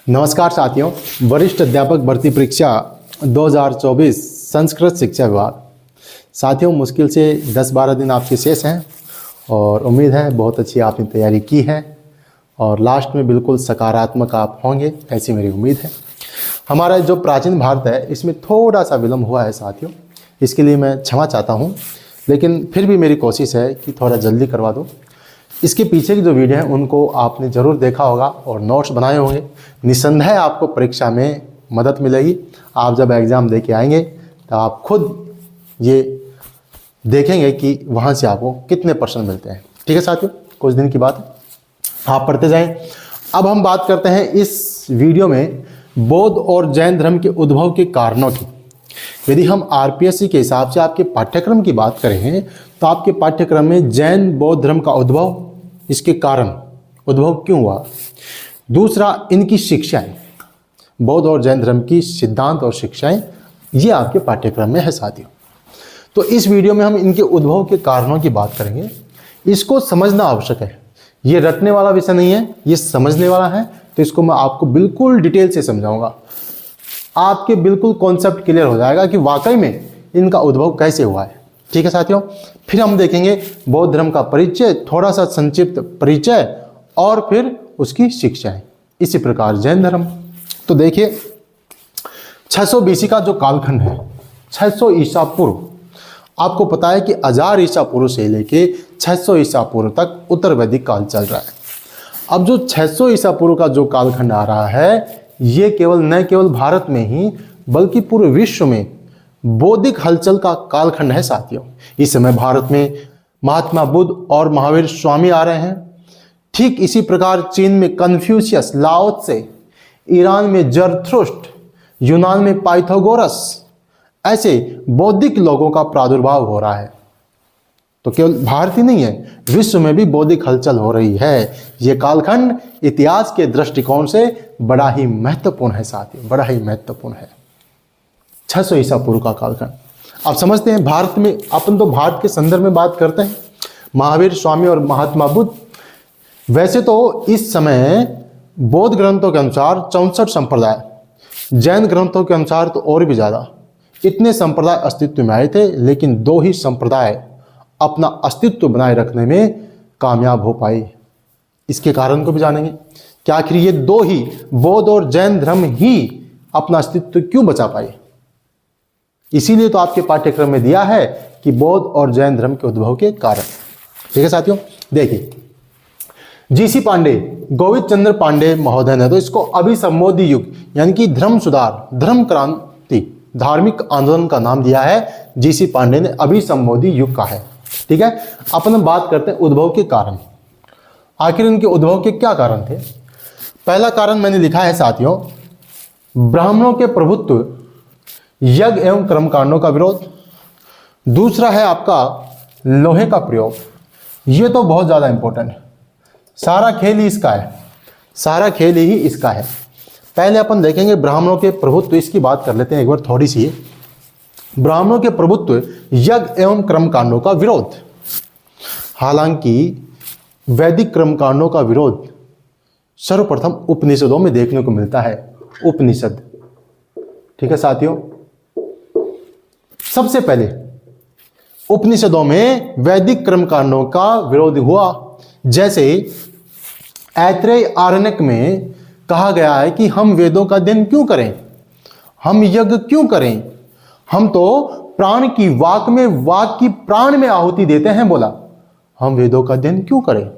नमस्कार साथियों, वरिष्ठ अध्यापक भर्ती परीक्षा 2024 संस्कृत शिक्षा विभाग। साथियों, मुश्किल से 10-12 दिन आपके शेष हैं और उम्मीद है बहुत अच्छी आपने तैयारी की है और लास्ट में बिल्कुल सकारात्मक आप होंगे, ऐसी मेरी उम्मीद है। हमारा जो प्राचीन भारत है इसमें थोड़ा सा विलम्ब हुआ है साथियों, इसके लिए मैं क्षमा चाहता हूँ, लेकिन फिर भी मेरी कोशिश है कि थोड़ा जल्दी करवा दूँ। इसके पीछे की जो वीडियो है उनको आपने ज़रूर देखा होगा और नोट्स बनाए होंगे। निस्संदेह आपको परीक्षा में मदद मिलेगी। आप जब एग्ज़ाम दे के आएंगे तो आप खुद ये देखेंगे कि वहाँ से आपको कितने % मिलते हैं। ठीक है साथियों, कुछ दिन की बात है, आप पढ़ते जाएं। अब हम बात करते हैं इस वीडियो में बौद्ध और जैन धर्म के उद्भव के कारणों की। यदि हम आरपीएससी के हिसाब से आपके पाठ्यक्रम की बात करें तो आपके पाठ्यक्रम में जैन बौद्ध धर्म का उद्भव, इसके कारण उद्भव क्यों हुआ, दूसरा इनकी शिक्षाएं, बौद्ध और जैन धर्म की सिद्धांत और शिक्षाएं, ये आपके पाठ्यक्रम में है साथियों। तो इस वीडियो में हम इनके उद्भव के कारणों की बात करेंगे। इसको समझना आवश्यक है, ये रटने वाला विषय नहीं है, ये समझने वाला है। तो इसको मैं आपको बिल्कुल डिटेल से समझाऊंगा, आपके बिल्कुल कॉन्सेप्ट क्लियर हो जाएगा कि वाकई में इनका उद्भव कैसे हुआ है। ठीक है साथियों, फिर हम देखेंगे बौद्ध धर्म का परिचय, थोड़ा सा संक्षिप्त परिचय और फिर उसकी शिक्षाएं। इसी प्रकार जैन धर्म, तो देखिए 600 BC का जो कालखंड है, 600 ईसा पूर्व, आपको पता है कि 1000 ईसा पूर्व से लेके 600 ईसा पूर्व तक उत्तर वैदिक काल चल रहा है। अब जो 600 ईसा पूर्व का जो कालखंड आ रहा है, ये न केवल भारत में ही बल्कि पूरे विश्व में बौद्धिक हलचल का कालखंड है साथियों। इस समय भारत में महात्मा बुद्ध और महावीर स्वामी आ रहे हैं। ठीक इसी प्रकार चीन में कन्फ्यूशियस, लाओ त्से, ईरान में जरथुस्ट्र, यूनान में पाइथागोरस, ऐसे बौद्धिक लोगों का प्रादुर्भाव हो रहा है। तो केवल भारत ही नहीं है, विश्व में भी बौद्धिक हलचल हो रही है। ये कालखंड इतिहास के दृष्टिकोण से बड़ा ही महत्वपूर्ण है साथियों, बड़ा ही महत्वपूर्ण है। 600 ईसा पूर्व का कालखंड आप समझते हैं। भारत में अपन तो भारत के संदर्भ में बात करते हैं, महावीर स्वामी और महात्मा बुद्ध। वैसे तो इस समय बौद्ध ग्रंथों के अनुसार 64 संप्रदाय, जैन ग्रंथों के अनुसार तो और भी ज़्यादा, इतने संप्रदाय अस्तित्व में आए थे, लेकिन 2 ही संप्रदाय अपना अस्तित्व बनाए रखने में कामयाब हो पाए। इसके कारण को भी जानेंगे कि आखिर ये 2 ही, बौद्ध और जैन धर्म ही अपना अस्तित्व क्यों बचा पाए। इसीलिए तो आपके पाठ्यक्रम में दिया है कि बौद्ध और जैन धर्म के उद्भव के कारण। ठीक है साथियों, देखिए जीसी पांडे, गोविंद चंद्र पांडे महोदय ने तो इसको अभिसंबोधि युग यानी कि धर्म सुधार, धर्म क्रांति, धार्मिक आंदोलन का नाम दिया है। जीसी पांडे ने अभिसंबोधि युग का है। ठीक है, अपन बात करते हैं उद्भव के कारण। आखिर इनके उद्भव के क्या कारण थे। पहला कारण मैंने लिखा है साथियों, ब्राह्मणों के प्रभुत्व, यज्ञ एवं कर्मकांडों का विरोध। दूसरा है आपका लोहे का प्रयोग, ये तो बहुत ज़्यादा इंपॉर्टेंट है, सारा खेल ही इसका है, सारा खेल ही इसका है। पहले अपन देखेंगे ब्राह्मणों के प्रभुत्व, इसकी बात कर लेते हैं एक बार थोड़ी सी। ब्राह्मणों के प्रभुत्व, यज्ञ एवं कर्मकांडों का विरोध। हालांकि वैदिक कर्मकांडों का विरोध सर्वप्रथम उपनिषदों में देखने को मिलता है। उपनिषद, ठीक है साथियों, सबसे पहले उपनिषदों में वैदिक कर्मकांडों का विरोध हुआ। जैसे ऐत्रेय आरण्यक में कहा गया है कि हम वेदों का अध्ययन क्यों करें, हम यज्ञ क्यों करें, हम तो प्राण की वाक में, वाक की प्राण में आहुति देते हैं, बोला हम वेदों का अध्ययन क्यों करें।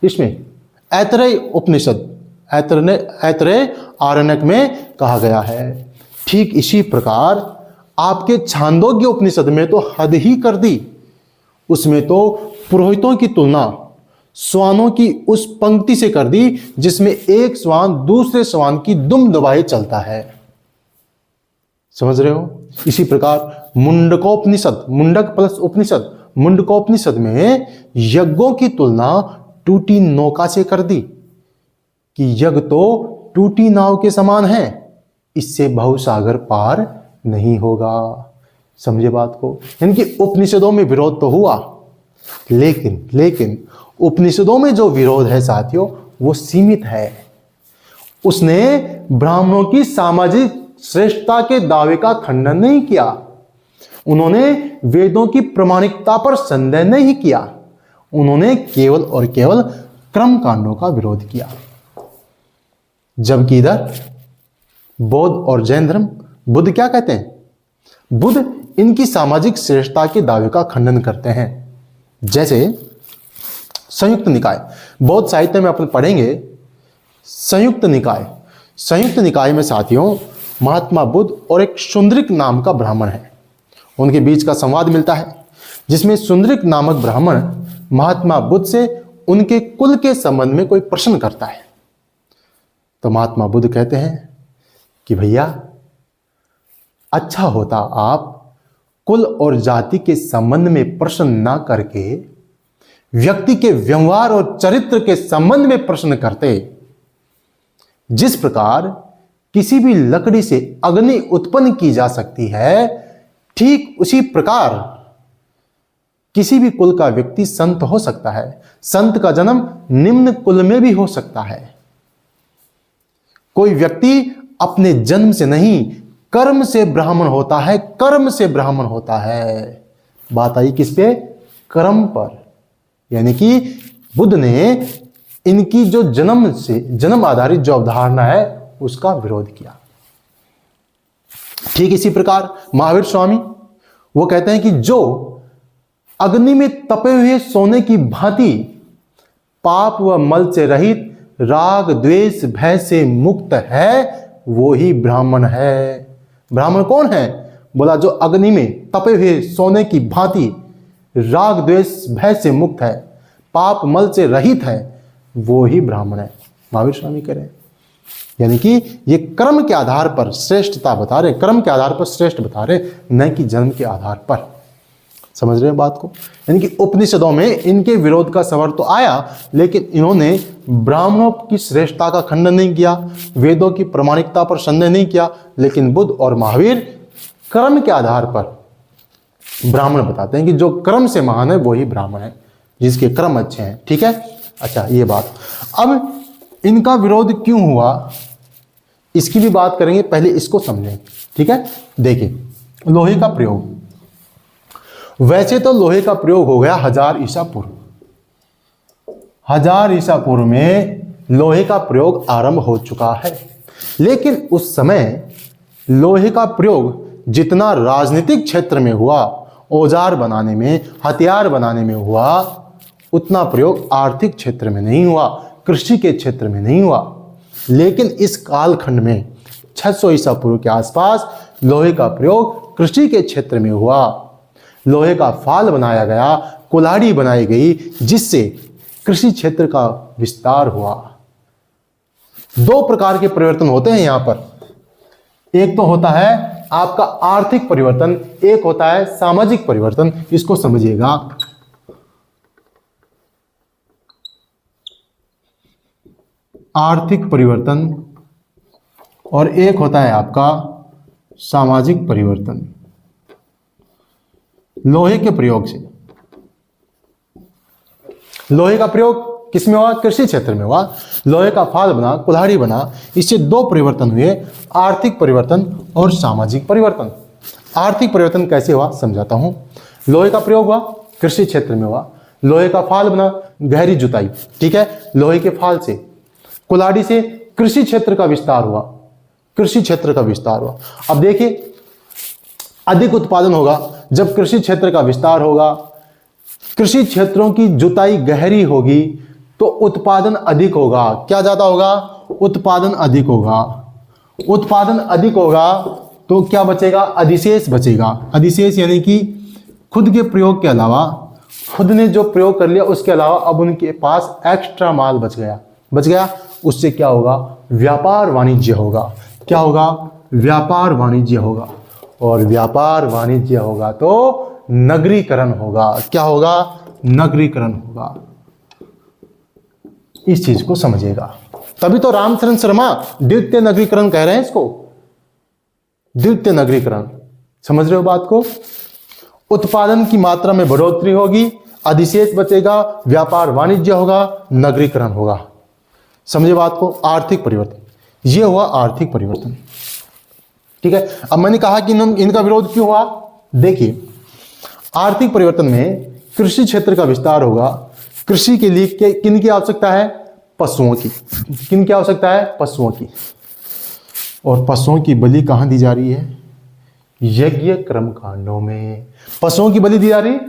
इसमें ऐत्रेय उपनिषद, ऐत्रेय आरण्यक में कहा गया है। ठीक इसी प्रकार आपके छांदोग्य उपनिषद में तो हद ही कर दी। उसमें तो पुरोहितों की तुलना श्वानों की उस पंक्ति से कर दी जिसमें एक श्वान दूसरे श्वान की दुम दबाए चलता है। समझ रहे हो। इसी प्रकार मुंडकोपनिषद, मुंडक प्लस उपनिषद, मुंडकोपनिषद में यज्ञों की तुलना टूटी नौका से कर दी कि यज्ञ तो टूटी नाव के समान है, इससे बहुसागर पार नहीं होगा। समझे बात को। यानी कि उपनिषदों में विरोध तो हुआ, लेकिन उपनिषदों में जो विरोध है साथियों वो सीमित है। उसने ब्राह्मणों की सामाजिक श्रेष्ठता के दावे का खंडन नहीं किया, उन्होंने वेदों की प्रामाणिकता पर संदेह नहीं किया, उन्होंने केवल और केवल कर्म कांडों का विरोध किया। जबकि इधर बौद्ध और जैन धर्म, बुद्ध क्या कहते हैं? बुद्ध इनकी सामाजिक श्रेष्ठता के दावे का खंडन करते हैं। जैसे संयुक्त निकाय, बौद्ध साहित्य में अपन पढ़ेंगे संयुक्त निकाय। संयुक्त निकाय में साथियों महात्मा बुद्ध और एक सुंदरिक नाम का ब्राह्मण है, उनके बीच का संवाद मिलता है, जिसमें सुंदरिक नामक ब्राह्मण महात्मा बुद्ध से उनके कुल के संबंध में कोई प्रश्न करता है। तो महात्मा बुद्ध कहते हैं कि भैया अच्छा होता आप कुल और जाति के संबंध में प्रश्न ना करके व्यक्ति के व्यवहार और चरित्र के संबंध में प्रश्न करते। जिस प्रकार किसी भी लकड़ी से अग्नि उत्पन्न की जा सकती है, ठीक उसी प्रकार किसी भी कुल का व्यक्ति संत हो सकता है। संत का जन्म निम्न कुल में भी हो सकता है। कोई व्यक्ति अपने जन्म से नहीं, कर्म से ब्राह्मण होता है, कर्म से ब्राह्मण होता है। बात आई किस पे? कर्म पर। यानी कि बुद्ध ने इनकी जो जन्म आधारित जो अवधारणा है उसका विरोध किया। ठीक इसी प्रकार महावीर स्वामी वो कहते हैं कि जो अग्नि में तपे हुए सोने की भांति पाप व मल से रहित, राग द्वेष भय से मुक्त है, वो ही ब्राह्मण है। ब्राह्मण कौन है? बोला जो अग्नि में तपे हुए सोने की भांति राग द्वेष भय से मुक्त है, पाप मल से रहित है, वो ही ब्राह्मण है। महावीर स्वामी कह रहे हैं। यानी कि ये कर्म के आधार पर श्रेष्ठता बता रहे, कर्म के आधार पर श्रेष्ठ बता रहे, न कि जन्म के आधार पर। समझ रहे हैं बात को? यानी कि उपनिषदों में इनके विरोध का सवाल तो आया, लेकिन इन्होंने ब्राह्मणों की श्रेष्ठता का खंडन नहीं किया, वेदों की प्रामाणिकता पर संदेह नहीं किया। लेकिन बुद्ध और महावीर कर्म के आधार पर ब्राह्मण बताते हैं कि जो कर्म से महान है वही ब्राह्मण है, जिसके कर्म अच्छे हैं। ठीक है, अच्छा ये बात। अब इनका विरोध क्यों हुआ इसकी भी बात करेंगे, पहले इसको समझें। ठीक है, देखिए लोहे का प्रयोग। वैसे तो लोहे का प्रयोग हो गया 1000 ईसा पूर्व। 1000 ईसा पूर्व में लोहे का प्रयोग आरंभ हो चुका है, लेकिन उस समय लोहे का प्रयोग जितना राजनीतिक क्षेत्र में हुआ, औजार बनाने में, हथियार बनाने में हुआ, उतना प्रयोग आर्थिक क्षेत्र में नहीं हुआ, कृषि के क्षेत्र में नहीं हुआ। लेकिन इस कालखंड में 600 ईसा पूर्व के आसपास लोहे का प्रयोग कृषि के क्षेत्र में हुआ। लोहे का फाल बनाया गया, कुल्हाड़ी बनाई गई, जिससे कृषि क्षेत्र का विस्तार हुआ। दो प्रकार के परिवर्तन होते हैं यहां पर। एक तो होता है आपका आर्थिक परिवर्तन, एक होता है सामाजिक परिवर्तन। इसको समझिएगा। आर्थिक परिवर्तन और एक होता है आपका सामाजिक परिवर्तन। लोहे के प्रयोग से, लोहे का प्रयोग किस में हुआ? कृषि क्षेत्र में हुआ। लोहे का फाल बना, कुल्हाड़ी बना, इससे दो परिवर्तन हुए, आर्थिक परिवर्तन और सामाजिक परिवर्तन। आर्थिक परिवर्तन कैसे हुआ समझाता हूं। लोहे का प्रयोग हुआ, कृषि क्षेत्र में हुआ। लोहे का फाल बना, गहरी जुताई, ठीक है, लोहे के फाल से। कुल्हाड़ी से कृषि क्षेत्र का विस्तार हुआ, कृषि क्षेत्र का विस्तार हुआ। अब देखिए अधिक उत्पादन होगा जब कृषि क्षेत्र का विस्तार होगा, कृषि क्षेत्रों की जुताई गहरी होगी तो उत्पादन अधिक होगा। क्या ज्यादा होगा? उत्पादन अधिक होगा। उत्पादन अधिक होगा तो क्या बचेगा? अधिशेष बचेगा। अधिशेष यानी कि खुद के प्रयोग के अलावा, खुद ने जो प्रयोग कर लिया उसके अलावा अब उनके पास एक्स्ट्रा माल बच गया। उससे क्या होगा? व्यापार वाणिज्य होगा। क्या होगा? व्यापार वाणिज्य होगा। और व्यापार वाणिज्य होगा तो नगरीकरण होगा। क्या होगा? नगरीकरण होगा। इस चीज को समझिएगा। तभी तो रामचरण शर्मा द्वितीय नगरीकरण कह रहे हैं इसको, द्वितीय नगरीकरण। समझ रहे हो बात को? उत्पादन की मात्रा में बढ़ोतरी होगी, अधिशेष बचेगा, व्यापार वाणिज्य होगा, नगरीकरण होगा। समझे बात को? आर्थिक परिवर्तन। ये हुआ आर्थिक परिवर्तन। ठीक है, अब मैंने कहा कि इनका विरोध क्यों हुआ। देखिए, आर्थिक परिवर्तन में कृषि क्षेत्र का विस्तार होगा। कृषि के लिए किन की आवश्यकता है? पशुओं की। किन की आवश्यकता है? पशुओं की। और पशुओं की बलि कहां दी जा रही है? यज्ञ कर्म कांडों में पशुओं की बलि दी जा रही है।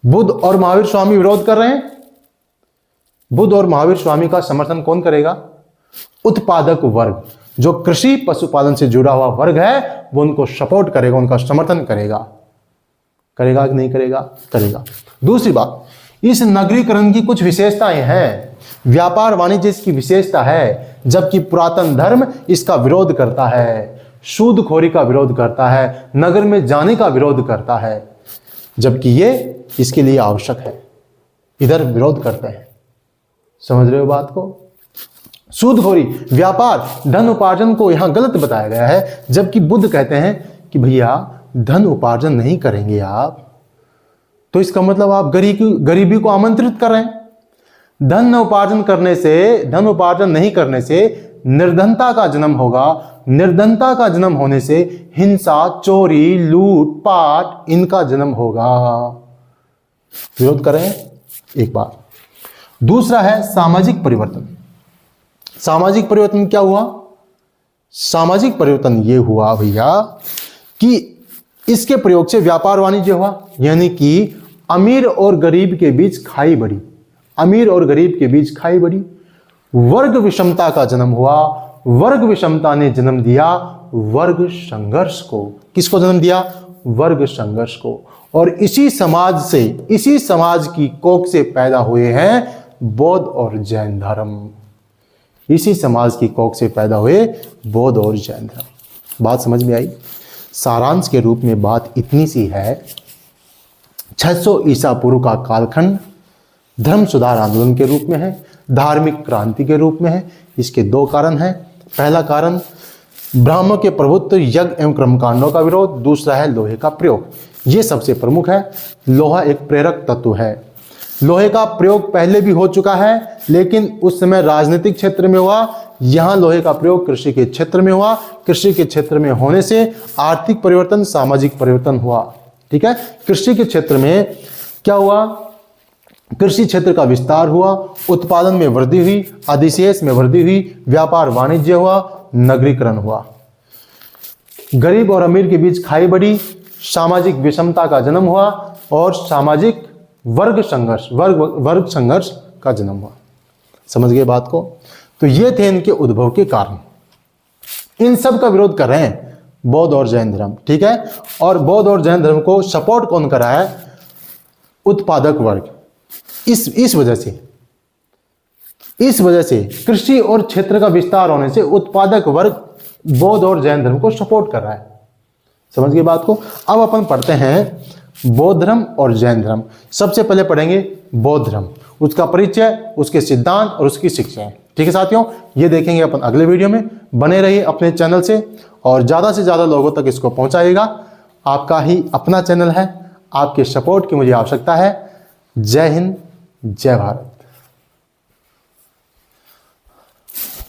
बुद्ध और महावीर स्वामी विरोध कर रहे हैं। बुद्ध और महावीर स्वामी का समर्थन कौन करेगा? उत्पादक वर्ग, जो कृषि पशुपालन से जुड़ा हुआ वर्ग है, वो उनको सपोर्ट करेगा, उनका समर्थन करेगा। करेगा कि नहीं करेगा? करेगा। दूसरी बात, इस नगरीकरण की कुछ विशेषताएं हैं। व्यापार वाणिज्य इसकी विशेषता है, जबकि पुरातन धर्म इसका विरोध करता है, सूदखोरी का विरोध करता है, नगर में जाने का विरोध करता है, जबकि ये इसके लिए आवश्यक है। इधर विरोध करते हैं। समझ रहे हो बात को? सूदखोरी, व्यापार, धन उपार्जन को यहां गलत बताया गया है, जबकि बुद्ध कहते हैं कि भैया धन उपार्जन नहीं करेंगे आप तो इसका मतलब आप गरीबी को आमंत्रित कर रहे हैं। धन उपार्जन नहीं करने से निर्धनता का जन्म होगा। निर्धनता का जन्म होने से हिंसा, चोरी, लूट पाट इनका जन्म होगा। विरोध कर रहे हैं, एक बात। दूसरा है सामाजिक परिवर्तन। सामाजिक परिवर्तन क्या हुआ? सामाजिक परिवर्तन ये हुआ भैया कि इसके प्रयोग से व्यापार वाणिज्य हुआ, यानी कि अमीर और गरीब के बीच खाई बढ़ी। अमीर और गरीब के बीच खाई बढ़ी। वर्ग विषमता का जन्म हुआ। वर्ग विषमता ने जन्म दिया वर्ग संघर्ष को। किसको जन्म दिया? वर्ग संघर्ष को। और इसी समाज की कोख से पैदा हुए हैं बौद्ध और जैन धर्म। इसी समाज की कोख से पैदा हुए बौद्ध और जैन धर्म। बात समझ में आई? सारांश के रूप में बात इतनी सी है, 600 ईसा पूर्व का कालखंड धर्म सुधार आंदोलन के रूप में है, धार्मिक क्रांति के रूप में है। इसके दो कारण हैं। पहला कारण ब्राह्मणों के प्रभुत्व, यज्ञ एवं कर्मकांडों का विरोध। दूसरा है लोहे का प्रयोग। ये सबसे प्रमुख है। लोहा एक प्रेरक तत्व है। लोहे का प्रयोग पहले भी हो चुका है, लेकिन उस समय राजनीतिक क्षेत्र में हुआ। यहां लोहे का प्रयोग कृषि के क्षेत्र में हुआ। कृषि के क्षेत्र में होने से आर्थिक परिवर्तन, सामाजिक परिवर्तन हुआ। ठीक है, कृषि के क्षेत्र में क्या हुआ? कृषि क्षेत्र का विस्तार हुआ, उत्पादन में वृद्धि हुई, अधिशेष में वृद्धि हुई, व्यापार वाणिज्य हुआ, नगरीकरण हुआ। गरीब और अमीर के बीच खाई बढ़ी, सामाजिक विषमता का जन्म हुआ और सामाजिक वर्ग संघर्ष का जन्म हुआ। समझ गए बात को? तो ये थे इनके उद्भव के कारण। इन सब का विरोध कर रहे हैं बौद्ध और जैन धर्म। ठीक है, और बौद्ध और जैन धर्म को सपोर्ट कौन कर रहा है? उत्पादक वर्ग। इस वजह से कृषि और क्षेत्र का विस्तार होने से उत्पादक वर्ग बौद्ध और जैन धर्म को सपोर्ट कर रहा है। समझ गए बात को? अब अपन पढ़ते हैं बौद्ध धर्म और जैन धर्म। सबसे पहले पढ़ेंगे बौद्ध धर्म, उसका परिचय, उसके सिद्धांत और उसकी शिक्षाएं। ठीक है साथियों, ये देखेंगे अपन अगले वीडियो में। बने रहिए अपने चैनल से और ज़्यादा से ज़्यादा लोगों तक इसको पहुंचाइएगा। आपका ही अपना चैनल है, आपके सपोर्ट की मुझे आवश्यकता है। जय हिंद, जय भारत।